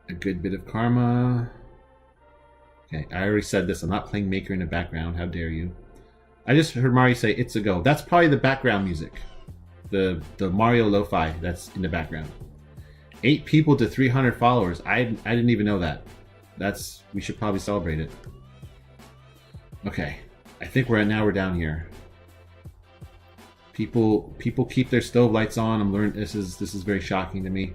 A good bit of karma. Okay, I already said this. I'm not playing Maker in the background. How dare you? I just heard Mario say "It's a go." That's probably the background music. The Mario lo-fi that's in the background. 8 people to 300 followers. I didn't even know that. We should probably celebrate it. Okay, I think we're down here. People keep their stove lights on. I'm learning this is very shocking to me.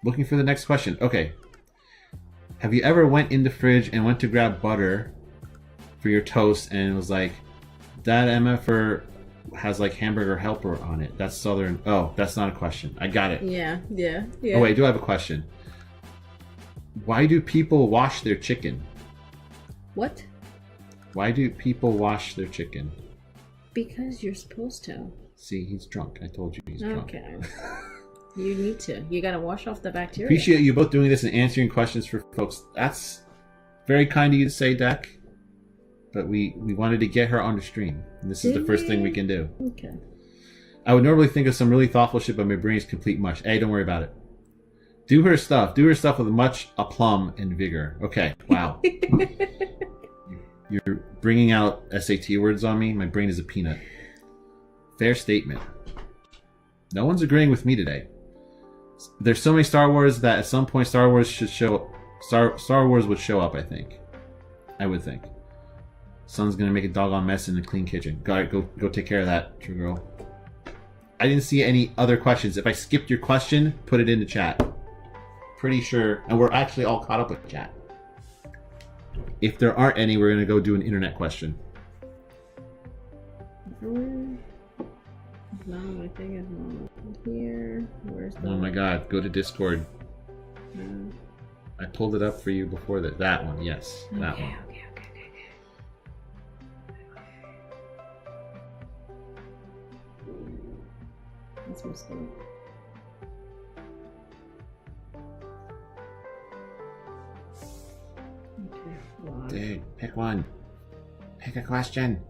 Looking for the next question. Okay. Have you ever went in the fridge and went to grab butter for your toast and it was like, that MFR has like hamburger helper on it? That's Southern. Oh, that's not a question. I got it. Yeah. Oh wait, do I have a question? Why do people wash their chicken? What? Why do people wash their chicken? Because you're supposed to. See, he's drunk. I told you he's drunk. Okay. You need to. You gotta wash off the bacteria. Appreciate you both doing this and answering questions for folks. That's very kind of you to say, Deck. But we wanted to get her on the stream. And this is the first thing we can do. Okay. I would normally think of some really thoughtful shit, but my brain is complete mush. Hey, don't worry about it. Do her stuff. Do her stuff with much aplomb and vigor. Okay. Wow. You're bringing out SAT words on me. My brain is a peanut. Fair statement. No one's agreeing with me today. There's so many Star Wars that at some point Star Wars should show. Star Wars would show up. I think. I would think. Son's gonna make a doggone mess in the clean kitchen. Go take care of that, true girl. I didn't see any other questions. If I skipped your question, put it in the chat. Pretty sure, and we're actually all caught up with chat. If there aren't any, we're gonna go do an internet question. No, I think it's not here. Where's the... Oh my god, go to Discord. I pulled it up for you before that. That one, yes. That one. Okay. That's my mistake. Okay. Wow. Dude, pick one. Pick a question.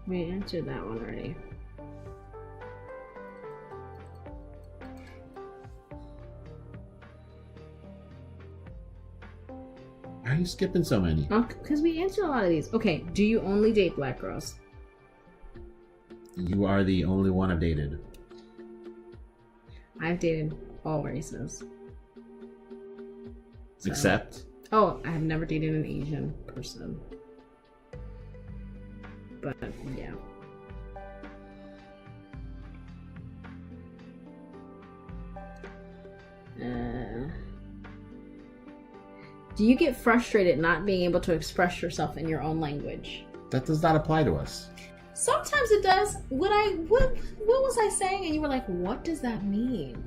We answered that one already. Why are you skipping so many? Because we answered a lot of these. Okay, do you only date black girls? You are the only one I've dated. I've dated all races. So. Except? Oh, I have never dated an Asian person. But, yeah. Do you get frustrated not being able to express yourself in your own language? That does not apply to us. Sometimes it does. What was I saying? And you were like, what does that mean?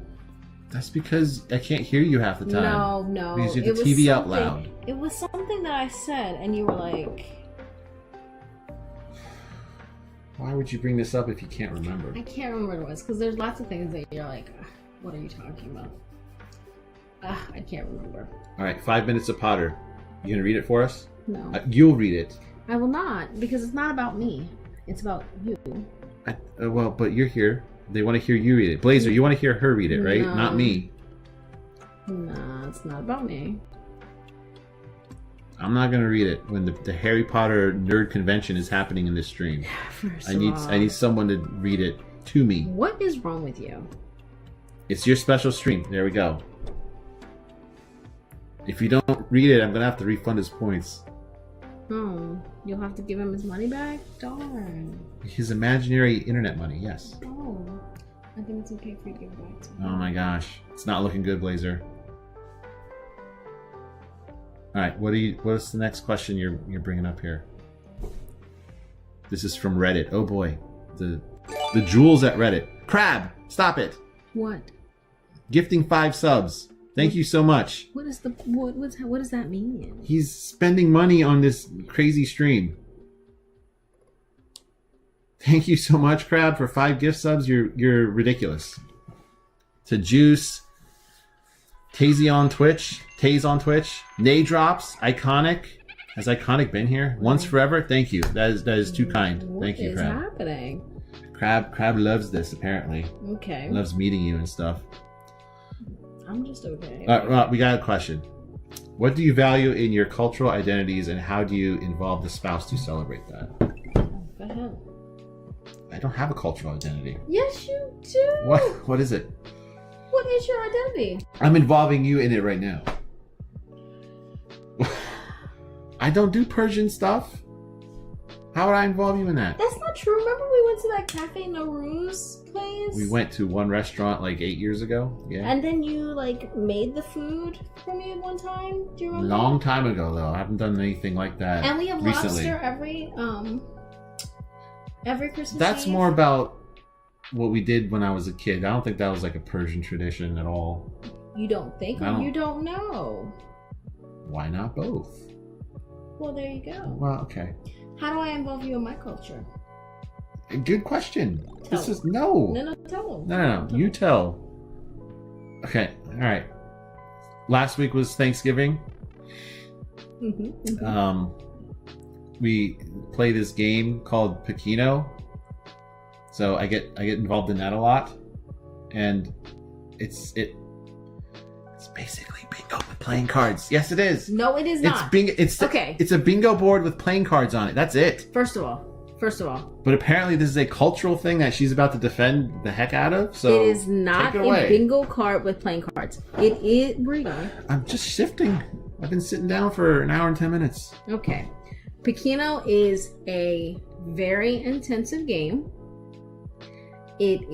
That's because I can't hear you half the time. No. Because you have the TV out loud. It was something that I said, and you were like... Why would you bring this up if you can't remember? I can't remember what it was, because there's lots of things that you're like, what are you talking about? I can't remember. Alright, 5 minutes of Potter. You gonna read it for us? No. You'll read it. I will not, because it's not about me. It's about you. Well, but you're here. They want to hear you read it. Blazer, you want to hear her read it, right? No. Not me. Nah, it's not about me. I'm not gonna read it when the Harry Potter nerd convention is happening in this stream. I need someone to read it to me. What is wrong with you? It's your special stream. There we go. If you don't read it, I'm gonna have to refund his points. Oh, you'll have to give him his money back? Darn. His imaginary internet money, yes. Oh, I think it's okay for you to give it back to him. Oh my gosh, it's not looking good, Blazer. All right, what's the next question you're bringing up here? This is from Reddit. Oh boy, the jewels at Reddit. Crab, stop it! What? Gifting 5 subs. Thank you so much. What does that mean? He's spending money on this crazy stream. Thank you so much, Crab, for 5 gift subs. You're ridiculous. To Juice, Taze on Twitch, Nay Drops, Iconic, Has Iconic been here? Once forever? Thank you. That is too kind. Thank you, Crab. What is happening? Crab loves this, apparently. Okay. Loves meeting you and stuff. I'm just okay. Well, we got a question. What do you value in your cultural identities, and how do you involve the spouse to celebrate that? Go ahead. I don't have a cultural identity. Yes, you do. What is it? What is your identity? I'm involving you in it right now. I don't do Persian stuff. How would I involve you in that? That's not true. Remember we went to that Cafe Nowruz place? We went to one restaurant like 8 years ago. Yeah. And then you like made the food for me one time. Do you remember? Long time ago though. I haven't done anything like that. And we have recently. lobster every Christmas That's Eve. more about what we did when I was a kid. I don't think that was like a Persian tradition at all. You don't think, or you don't know? Why not both? Well, there you go. Well, okay. How do I involve you in my culture? Good question. Tell This them. is no. No, tell them. No. You tell. Okay. All right. Last week was Thanksgiving. We play this game called Pekino. So I get involved in that a lot, and it's basically bingo with playing cards. Yes, it is. No, it is not. It's bingo. Okay. It's a bingo board with playing cards on it. That's it. First of all. But apparently, this is a cultural thing that she's about to defend the heck out of. So it is not a bingo card with playing cards. It is. Where are you going? I'm just shifting. I've been sitting down for an hour and 10 minutes. Okay. Pekino is a very intensive game. It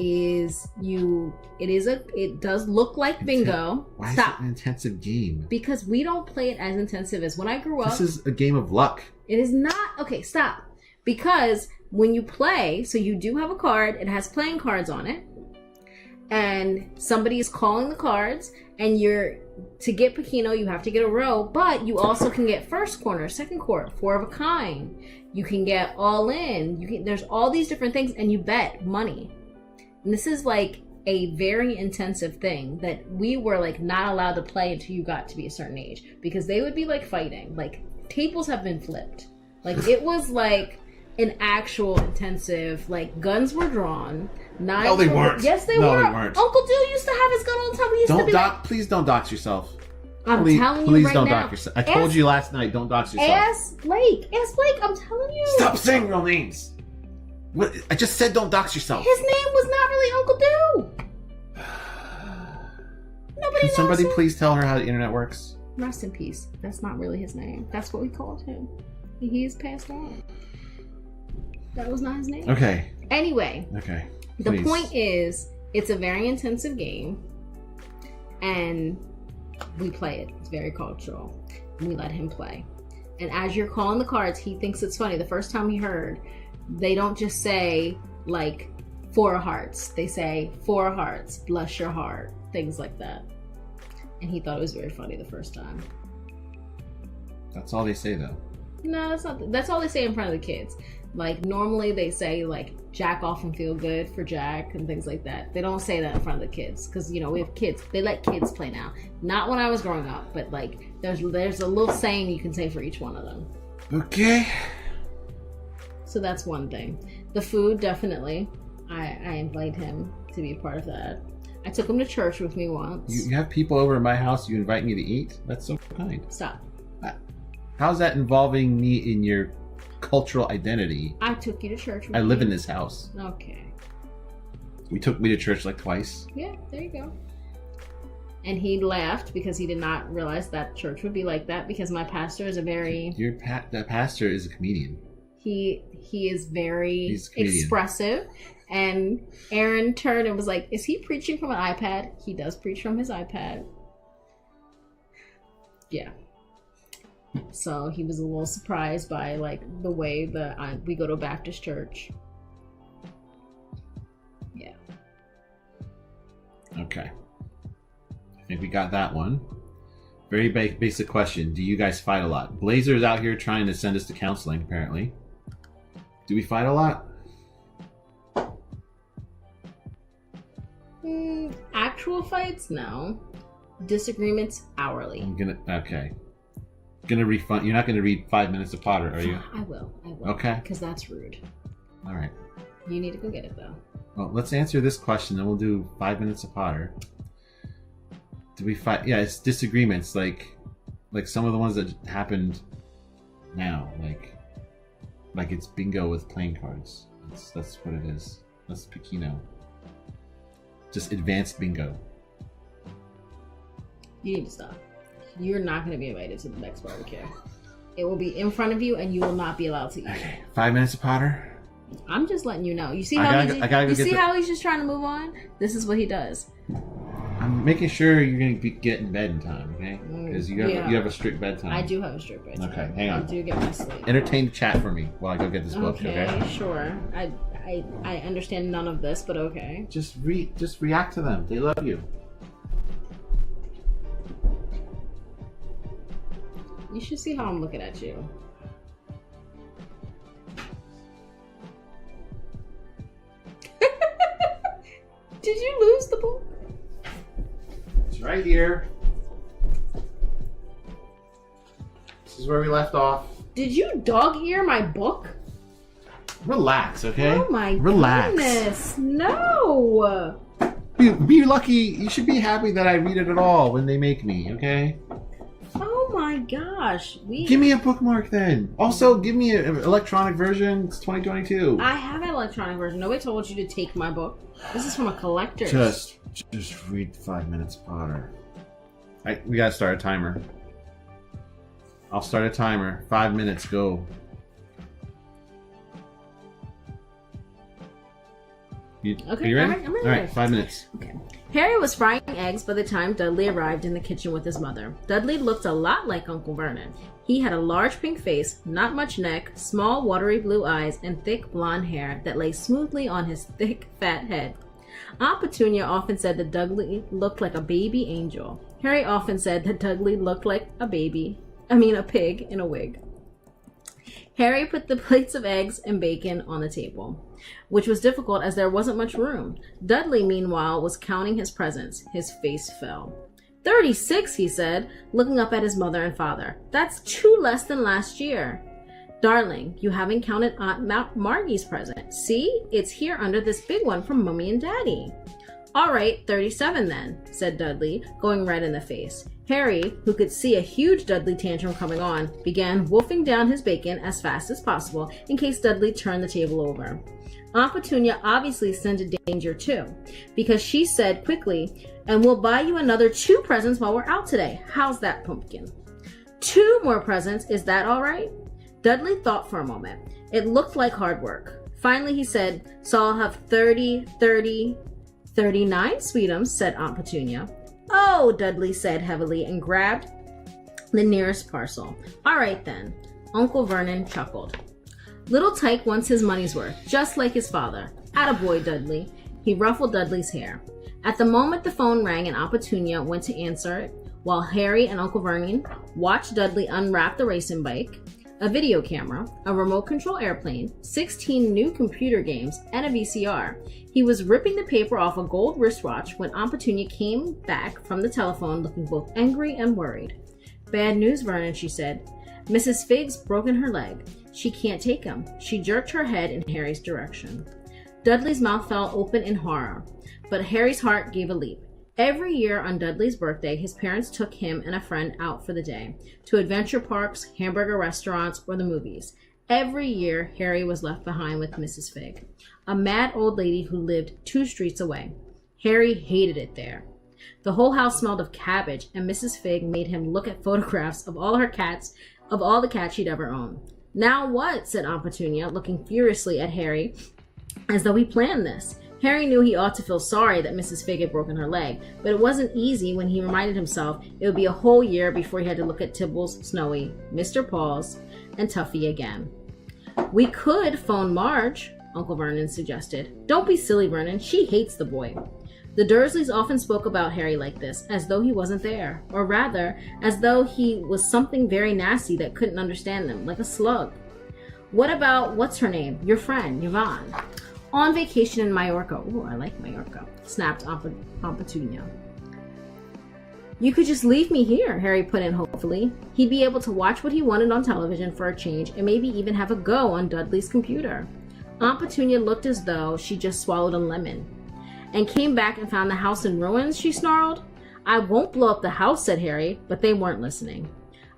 does look like bingo. Why Stop. is it an intensive game? Because we don't play it as intensive as when I grew up. This is a game of luck. It is not. Okay, stop. Because when you play, so you do have a card, it has playing cards on it, and somebody is calling the cards, and to get Pekino, you have to get a row, but you also can get first corner, second corner, four of a kind. You can get all in. There's all these different things, and you bet money. And this is like a very intensive thing that we were like not allowed to play until you got to be a certain age, because they would be like fighting. Like tables have been flipped. Like it was like an actual intensive, like guns were drawn. No, they weren't. Yes, they no, were. They weren't. Uncle Dill used to have his gun all the time. We used to be please don't dox yourself. I'm telling you right now. Please don't dox yourself. I told you last night, don't dox yourself. Ask Blake. I'm telling you. Stop saying real names. What? I just said don't dox yourself. His name was not really Uncle Dill. Nobody Can somebody knows him. please tell her how the internet works? Rest in peace. That's not really his name. That's what we called him. He is passed on. That was not his name. Okay. Anyway. Okay. The point is, it's a very intensive game, and we play it. It's very cultural. We let him play. And as you're calling the cards, he thinks it's funny. The first time he heard, they don't just say, like, 4 of hearts. They say, 4 of hearts, bless your heart, things like that. And he thought it was very funny the first time. That's all they say, though. No, that's not. That's all they say in front of the kids. Like, normally they say, like, jack off and feel good for Jack and things like that. They don't say that in front of the kids because, you know, we have kids. They let kids play now. Not when I was growing up, but, like, there's a little saying you can say for each one of them. Okay. So that's one thing. The food, definitely. I invite him to be a part of that. I took him to church with me once. You have people over at my house, you invite me to eat? That's so kind. Stop. How's that involving me in your cultural identity? I took you to church with me. I live in this house. Okay. You took me to church like twice. Yeah, there you go. And he laughed because he did not realize that church would be like that, because my pastor is a very... That pastor is a comedian. He is very expressive. And Aaron turned and was like, is he preaching from an iPad? He does preach from his iPad. Yeah. So he was a little surprised by, like, the way that we go to a Baptist church. Yeah. Okay. I think we got that one. Very basic question. Do you guys fight a lot? Blazer's out here trying to send us to counseling, apparently. Do we fight a lot? Actual fights? No. Disagreements? Hourly. Okay. gonna refund. You're not gonna read 5 Minutes of Potter, are you? I will. Okay. Because that's rude. All right. You need to go get it though. Well, let's answer this question, then we'll do 5 Minutes of Potter. Do we fight? Yeah, it's disagreements, like some of the ones that happened now, like it's bingo with playing cards. That's what it is. That's Pekino. Just advanced bingo. You need to stop. You're not going to be invited to the next barbecue. It will be in front of you, and you will not be allowed to eat. Okay, 5 Minutes of Potter. I'm just letting you know. You see how he's just trying to move on? This is what he does. I'm making sure you're going to get in bed in time, okay? Because you have a strict bedtime. I do have a strict bedtime. Okay, hang on. I do get my sleep. Entertain the chat for me while I go get this book, okay? Okay, sure. I understand none of this, but okay. Just react to them. They love you. You should see how I'm looking at you. Did you lose the book? It's right here. This is where we left off. Did you dog ear my book? Relax, okay? Oh my goodness. No. Be lucky. You should be happy that I read it at all when they make me, okay? Oh my gosh. Give me a bookmark then. Also, give me an electronic version. It's 2022. I have an electronic version. Nobody told you to take my book. This is from a collector. Just read 5 Minutes Potter. We gotta start a timer. I'll start a timer. 5 minutes, go. Okay, are you ready? I'm ready. All right, 5 minutes. Okay. Harry was frying eggs by the time Dudley arrived in the kitchen with his mother. Dudley looked a lot like Uncle Vernon. He had a large pink face, not much neck, small watery blue eyes, and thick blonde hair that lay smoothly on his thick, fat head. Aunt Petunia often said that Dudley looked like a baby angel. Harry often said that Dudley looked like a pig in a wig. Harry put the plates of eggs and bacon on the table, which was difficult as there wasn't much room. Dudley, meanwhile, was counting his presents. His face fell. 36, he said, looking up at his mother and father. That's 2 less than last year. Darling, you haven't counted Aunt Margie's present. See, it's here under this big one from Mummy and Daddy. All right, 37 then, said Dudley, going red in the face. Harry, who could see a huge Dudley tantrum coming on, began wolfing down his bacon as fast as possible in case Dudley turned the table over. Aunt Petunia obviously scented danger too, because she said quickly, and we'll buy you another 2 presents while we're out today. How's that, Pumpkin? 2 more presents, is that all right? Dudley thought for a moment. It looked like hard work. Finally he said, so I'll have 39 sweetums, said Aunt Petunia. Oh, Dudley said heavily and grabbed the nearest parcel. All right then. Uncle Vernon chuckled. Little Tyke wants his money's worth, just like his father. Attaboy, Dudley. He ruffled Dudley's hair. At the moment the phone rang and Aunt Petunia went to answer it, while Harry and Uncle Vernon watched Dudley unwrap the racing bike, a video camera, a remote control airplane, 16 new computer games, and a VCR. He was ripping the paper off a gold wristwatch when Aunt Petunia came back from the telephone looking both angry and worried. Bad news, Vernon, she said. Mrs. Fig's broken her leg. She can't take him. She jerked her head in Harry's direction. Dudley's mouth fell open in horror, but Harry's heart gave a leap. Every year on Dudley's birthday, his parents took him and a friend out for the day, to adventure parks, hamburger restaurants, or the movies. Every year, Harry was left behind with Mrs. Fig, a mad old lady who lived 2 streets away. Harry hated it there. The whole house smelled of cabbage, and Mrs. Fig made him look at photographs of all the cats she'd ever owned. Now what? Said Aunt Petunia, looking furiously at Harry, as though he planned this. Harry knew he ought to feel sorry that Mrs. Fig had broken her leg, but it wasn't easy when he reminded himself it would be a whole year before he had to look at Tibbles, Snowy, Mr. Paws, and Tuffy again. We could phone Marge, Uncle Vernon suggested. Don't be silly, Vernon. She hates the boy. The Dursleys often spoke about Harry like this, as though he wasn't there, or rather, as though he was something very nasty that couldn't understand them, like a slug. What about, what's her name, your friend, Yvonne? On vacation in Majorca. Ooh, I like Majorca, snapped Aunt Petunia. You could just leave me here, Harry put in hopefully. He'd be able to watch what he wanted on television for a change and maybe even have a go on Dudley's computer. Aunt Petunia looked as though she just swallowed a lemon. And came back and found the house in ruins, she snarled. I won't blow up the house, said Harry, but they weren't listening.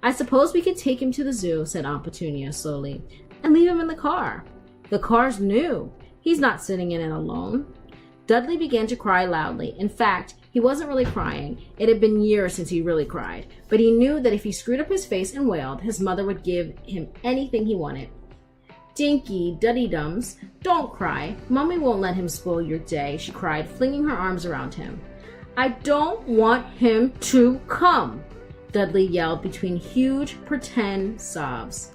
I suppose we could take him to the zoo, said Aunt Petunia slowly, and leave him in the car. The car's new. He's not sitting in it alone. Dudley began to cry loudly. In fact, he wasn't really crying. It had been years since he really cried, but he knew that if he screwed up his face and wailed, his mother would give him anything he wanted. Dinky, Duddy-dums, don't cry. Mommy won't let him spoil your day, she cried, flinging her arms around him. I don't want him to come, Dudley yelled between huge pretend sobs.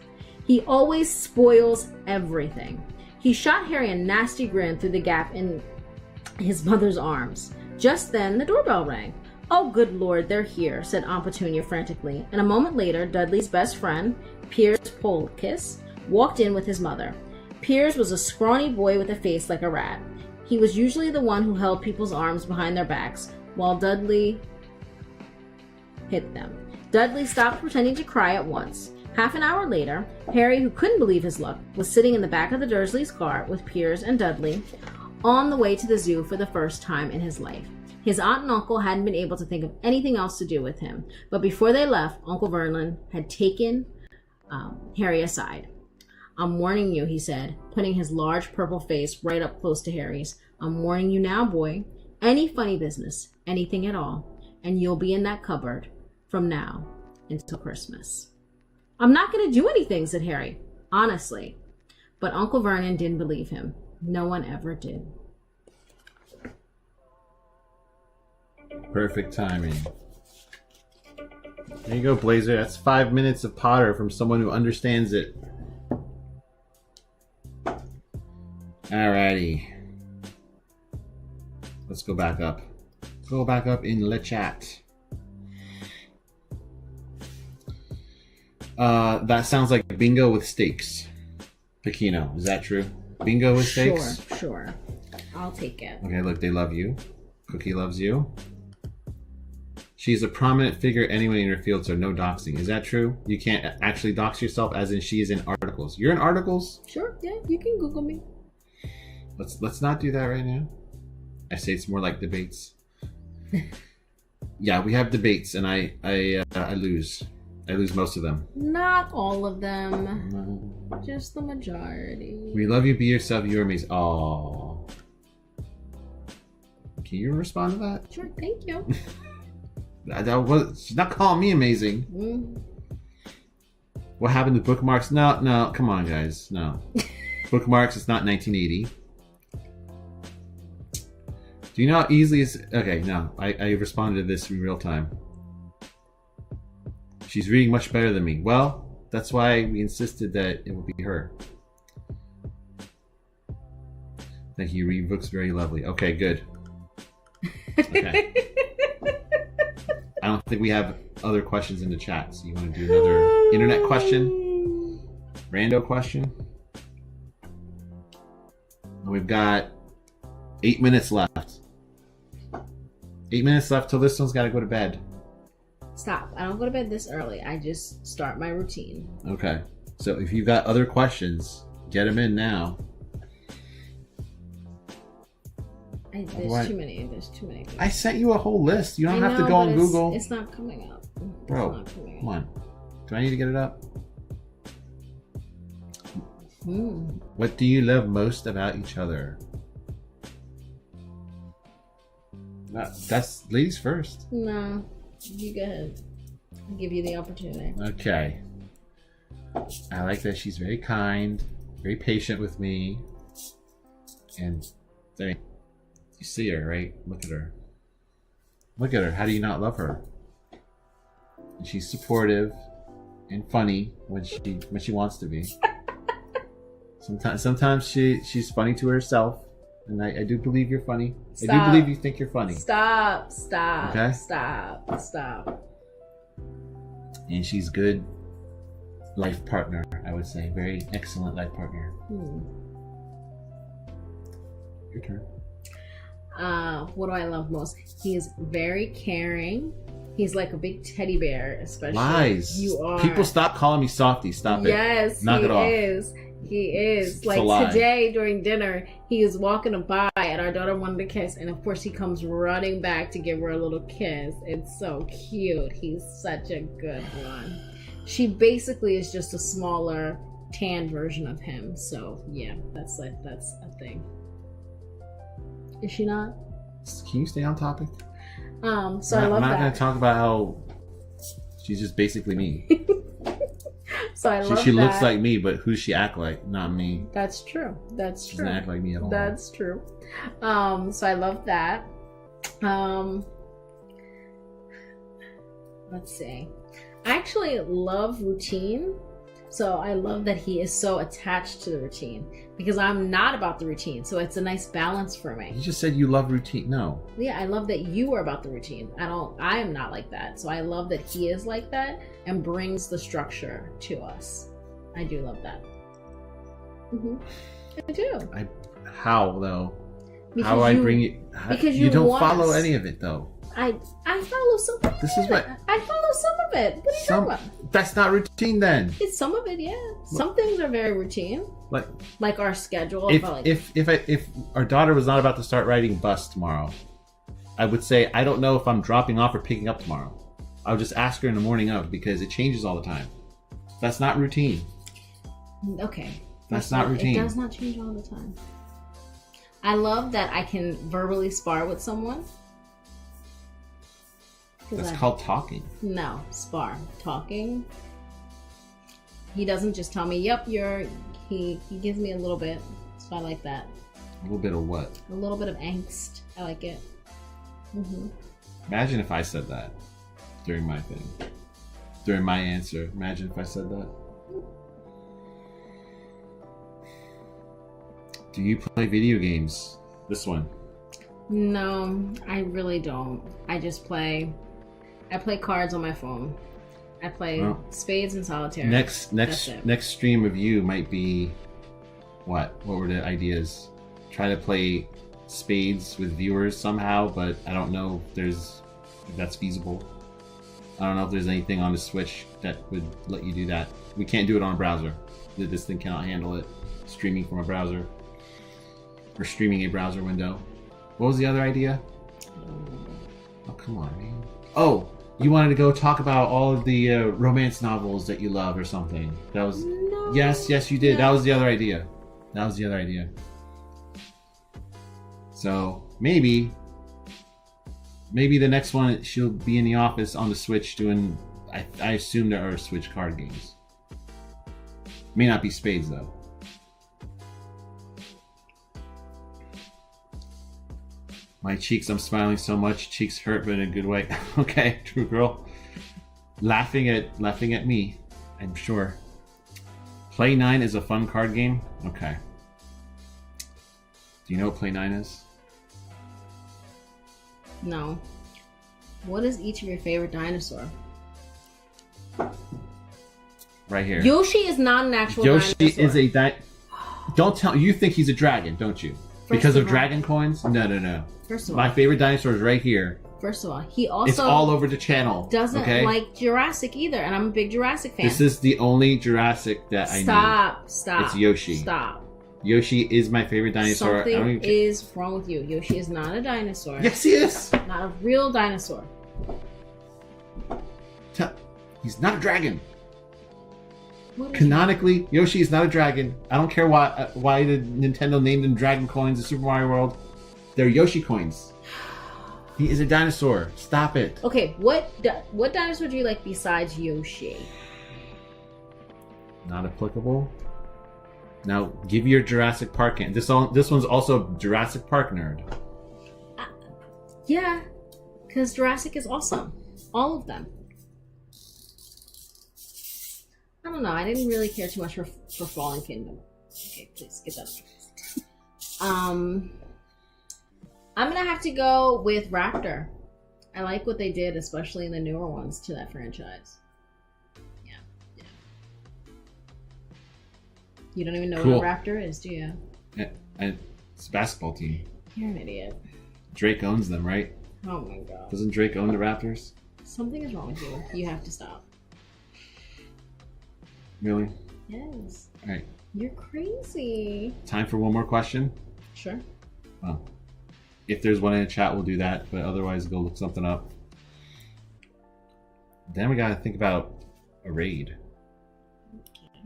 He always spoils everything. He shot Harry a nasty grin through the gap in his mother's arms. Just then, the doorbell rang. Oh, good Lord, they're here, said Aunt Petunia frantically, and a moment later, Dudley's best friend, Piers Polkiss, walked in with his mother. Piers was a scrawny boy with a face like a rat. He was usually the one who held people's arms behind their backs, while Dudley hit them. Dudley stopped pretending to cry at once. Half an hour later, Harry, who couldn't believe his luck, was sitting in the back of the Dursleys' car with Piers and Dudley on the way to the zoo for the first time in his life. His aunt and uncle hadn't been able to think of anything else to do with him, but before they left, Uncle Vernon had taken Harry aside. I'm warning you, he said, putting his large purple face right up close to Harry's. I'm warning you now, boy. Any funny business, anything at all, and you'll be in that cupboard from now until Christmas. I'm not going to do anything, said Harry, honestly. But Uncle Vernon didn't believe him. No one ever did. Perfect timing. There you go, Blazer. That's 5 minutes of Potter from someone who understands it. Alrighty. Let's go back up. Go back up in the chat. That sounds like bingo with steaks. Pequeno, is that true? Bingo with steaks? Sure. I'll take it. Okay, look, they love you. Cookie loves you. She's a prominent figure anyone in your field, so no doxing. Is that true? You can't actually dox yourself, as in she is in articles. You're in articles? Sure, yeah, you can Google me. Let's not do that right now. I say it's more like debates. Yeah, we have debates, and I lose. I lose most of them. Not all of them. No. Just the majority. We love you. Be yourself. You're amazing. Aww. Can you respond to that? Sure. Thank you. that was. She's not calling me amazing. Mm. What happened to bookmarks? No. Come on, guys. No. Bookmarks. It's not 1980. Do you know how easily it's... Okay, no. I responded to this in real time. She's reading much better than me. Well, that's why we insisted that it would be her. Thank you. You read books very lovely. Okay, good. Okay. I don't think we have other questions in the chat, so you want to do another internet question? Rando question? And we've got 8 minutes left. 8 minutes left till this one's got to go to bed. Stop. I don't go to bed this early. I just start my routine. Okay. So if you've got other questions, get them in now. There's too many. I sent you a whole list. You don't have to go on Google. It's not coming up. Bro, come on. Do I need to get it up? What do you love most about each other? That's ladies first. No. You go ahead. I'll give you the opportunity. Okay. I like that she's very kind, very patient with me. And I mean, you see her, right? Look at her. Look at her. How do you not love her? And she's supportive and funny when she wants to be. Sometimes she's funny to herself. And I do believe you're funny. Stop. I do believe you think you're funny. Stop. Okay? Stop. And she's good life partner, I would say. Very excellent life partner. Your turn. What do I love most? He is very caring He's like a big teddy bear, especially. Lies. You are. People stop calling me softy. Stop it. Yes, Knock it off. He is. It's a lie. Like today during dinner, he was walking by and our daughter wanted to kiss, and of course he comes running back to give her a little kiss. It's so cute. He's such a good one. She basically is just a smaller, tan version of him. So yeah, that's a thing. Is she not? Can you stay on topic? So I love that. I'm not going to talk about how she's just basically me. So I love she that. looks like me, but who does she act like? Not me. That's true. That's She true. doesn't act like me at all. That's true. So I love that. Let's see. I actually love routine. So I love that he is so attached to the routine because I'm not about the routine. So it's a nice balance for me. You just said you love routine. No. Yeah, I love that you are about the routine. I am not like that. So I love that he is like that and brings the structure to us. I do love that. I do. How though? Because how I bring it? because you don't want follow us. any of it though. I follow some of it. This is what I follow some of it. What are you talking about? That's not routine then. It's some of it, yeah. Some things are very routine, like our schedule. If our daughter was not about to start riding bus tomorrow, I would say I don't know if I'm dropping off or picking up tomorrow. I would just ask her in the morning of because it changes all the time. That's not routine. Okay. That's not routine. It does not change all the time. I love that I can verbally spar with someone. That's called talking. No, spar. Talking. He doesn't just tell me, yep, he gives me a little bit. So I like that. A little bit of what? A little bit of angst. I like it. Imagine if I said that during my thing. During my answer. Imagine if I said that. Do you play video games? This one. No, I really don't. I play cards on my phone. I play spades and solitaire. Next stream of you might be what? What were the ideas? Try to play spades with viewers somehow, but I don't know if that's feasible. I don't know if there's anything on the Switch that would let you do that. We can't do it on a browser. This thing cannot handle it. Streaming from a browser. Or streaming a browser window. What was the other idea? Oh, come on, man. Oh, you wanted to go talk about all of the romance novels that you love or something. That was... No. Yes, you did. That was the other idea. So, maybe the next one, she'll be in the office on the Switch doing... I assume there are Switch card games. May not be spades, though. My cheeks, I'm smiling so much, cheeks hurt, but in a good way. Okay, true girl. Laughing at me, I'm sure. Play 9 is a fun card game? Okay. Do you know what Play 9 is? No. What is each of your favorite dinosaur? Right here. Yoshi is not an actual Yoshi dinosaur. is a Don't tell... You think he's a dragon, don't you? Because of dragon coins? No. First of all, my favorite dinosaur is right here. First of all, he also it's all over the channel. Doesn't like Jurassic either, and I'm a big Jurassic fan. This is the only Jurassic that I know. Stop. It's Yoshi. Stop. Yoshi is my favorite dinosaur. Something is wrong with you. Yoshi is not a dinosaur. Yes, he is. Not a real dinosaur. He's not a dragon. Canonically, Canonically, Yoshi is not a dragon. I don't care why the Nintendo named them Dragon Coins in Super Mario World. They're Yoshi coins. He is a dinosaur. Stop it. Okay, what dinosaur do you like besides Yoshi? Not applicable. Now, give your Jurassic Park. This one's also Jurassic Park nerd. Yeah, because Jurassic is awesome. All of them. I don't know. I didn't really care too much for Fallen Kingdom. Okay, please get that up. I'm gonna have to go with Raptor. I like what they did, especially in the newer ones to that franchise. Yeah. You don't even know what a Raptor is, do you? It's a basketball team. You're an idiot. Drake owns them, right? Oh my god. Doesn't Drake own the Raptors? Something is wrong with you. You have to stop. Really? Yes. All right. You're crazy. Time for one more question? Sure. Well, if there's one in the chat, we'll do that. But otherwise, go look something up. Then we got to think about a raid. Okay.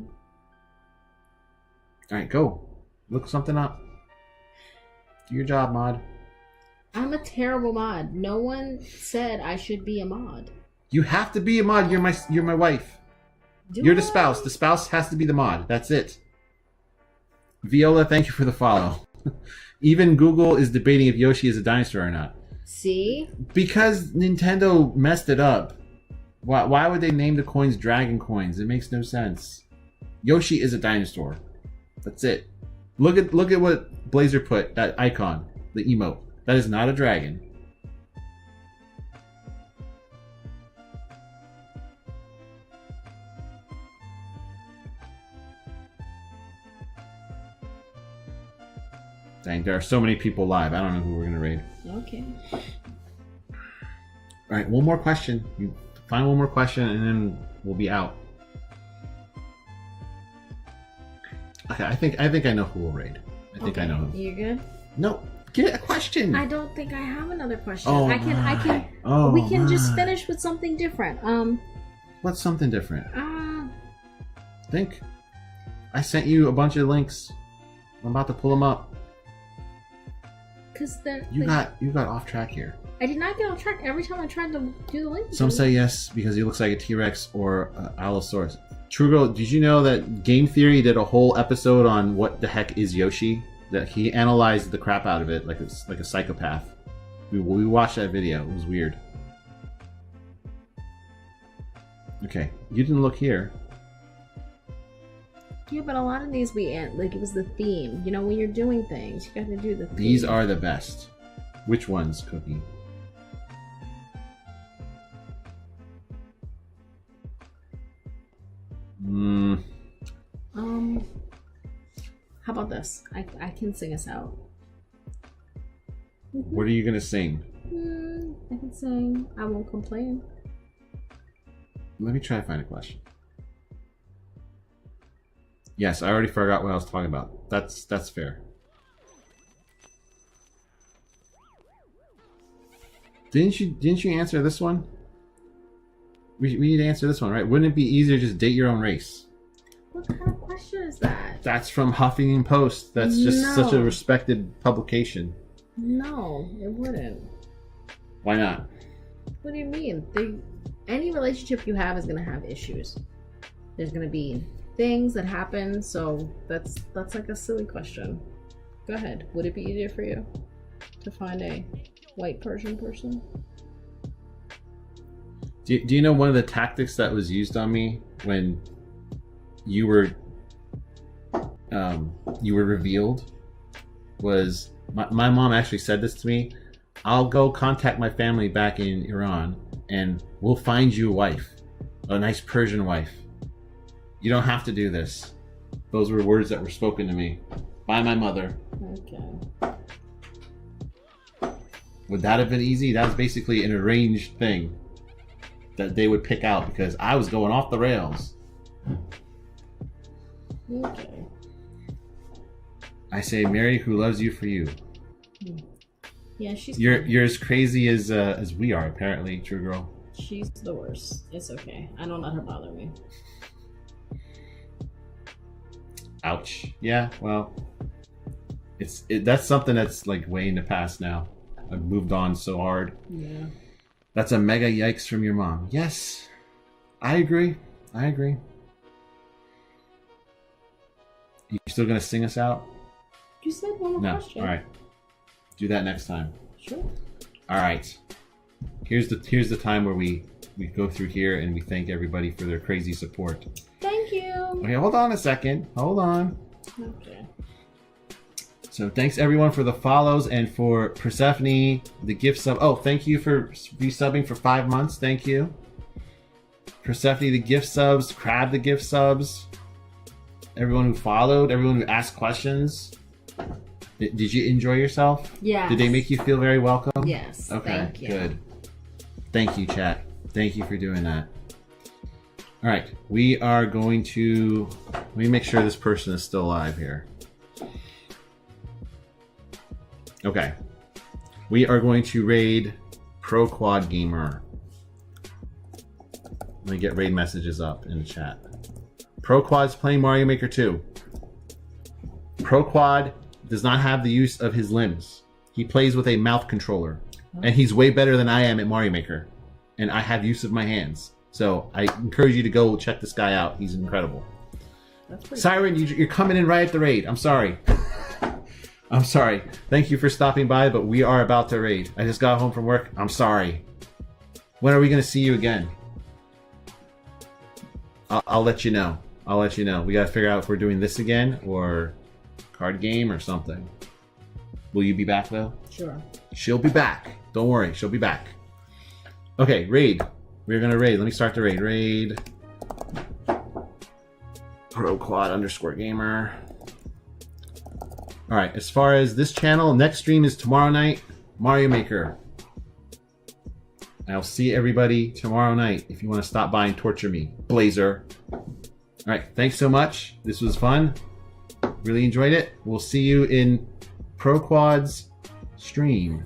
All right, go. Look something up. Do your job, mod. I'm a terrible mod. No one said I should be a mod. You have to be a mod. You're my wife. You're the spouse. The spouse has to be the mod. That's it. Viola, thank you for the follow. Even Google is debating if Yoshi is a dinosaur or not. See? Because Nintendo messed it up. Why would they name the coins Dragon Coins? It makes no sense. Yoshi is a dinosaur. That's it. Look at what Blazer put, that icon, the emote. That is not a dragon. Dang, there are so many people live. I don't know who we're going to raid. Okay. All right, one more question. You find one more question and then we'll be out. Okay, I think I know who will raid. I think I know who. You good? No, get a question. I don't think I have another question. Oh, I can. Oh, we can just my. finish with something different. What's something different? Think. I sent you a bunch of links. I'm about to pull them up. Because You got off track here. I did not get off track every time I tried to do the link. Some say yes because he looks like a T-Rex or Allosaurus. True Girl, did you know that Game Theory did a whole episode on what the heck is Yoshi? That he analyzed the crap out of it like a psychopath. We watched that video. It was weird. Okay, you didn't look here. Yeah, but a lot of these like it was the theme. You know, when you're doing things, you got to do the theme. These are the best. Which ones, Cookie? How about this? I can sing us out. What are you gonna sing? I can sing. I won't complain. Let me try to find a question. Yes, I already forgot what I was talking about. That's fair. Didn't you answer this one? We need to answer this one, right? Wouldn't it be easier to just date your own race? What kind of question is that? That's from Huffington Post. That's just such a respected publication. No, it wouldn't. Why not? What do you mean? Any relationship you have is going to have issues. There's going to be things that happen, so that's like a silly question. Go ahead. Would it be easier for you to find a white Persian person? Do you know one of the tactics that was used on me when you were revealed was my mom actually said this to me. I'll go contact my family back in Iran and we'll find you a wife, a nice Persian wife. You don't have to do this. Those were words that were spoken to me by my mother. Okay. Would that have been easy? That was basically an arranged thing that they would pick out because I was going off the rails. Okay. I say, marry who loves you for you. Yeah, You're as crazy as we are, apparently, True Girl. She's the worst. It's okay. I don't let her bother me. Ouch. Yeah, well, that's something that's like way in the past now. I've moved on so hard. Yeah. That's a mega yikes from your mom. Yes, I agree. You still gonna sing us out? You said one more question. All right. Do that next time. Sure. All right. Here's the time where we go through here and we thank everybody for their crazy support. Thank you. Okay, hold on a second. Hold on. Okay. So thanks everyone for the follows and for Persephone, the gift sub. Oh, thank you for resubbing for 5 months. Thank you. Persephone, the gift subs. Crab, the gift subs. Everyone who followed. Everyone who asked questions. Did you enjoy yourself? Yeah. Did they make you feel very welcome? Yes. Okay, Thank you. good. Thank you, chat. Thank you for doing that. All right, we are going to... Let me make sure this person is still alive here. Okay. We are going to raid Pro Quad Gamer. Let me get raid messages up in the chat. Pro Quad's playing Mario Maker 2. Pro Quad does not have the use of his limbs. He plays with a mouth controller. And he's way better than I am at Mario Maker. And I have use of my hands. So I encourage you to go check this guy out. He's incredible. Siren, you're coming in right at the raid. I'm sorry. I'm sorry. Thank you for stopping by, but we are about to raid. I just got home from work. I'm sorry. When are we going to see you again? I'll let you know. I'll let you know. We got to figure out if we're doing this again or card game or something. Will you be back, though? Sure. She'll be back. Don't worry. She'll be back. Okay, raid. We're going to raid. Let me start the raid. Raid. Pro Quad _ gamer. Alright, as far as this channel, next stream is tomorrow night, Mario Maker. I'll see everybody tomorrow night if you want to stop by and torture me. Blazer. Alright, thanks so much. This was fun. Really enjoyed it. We'll see you in Pro Quad's stream.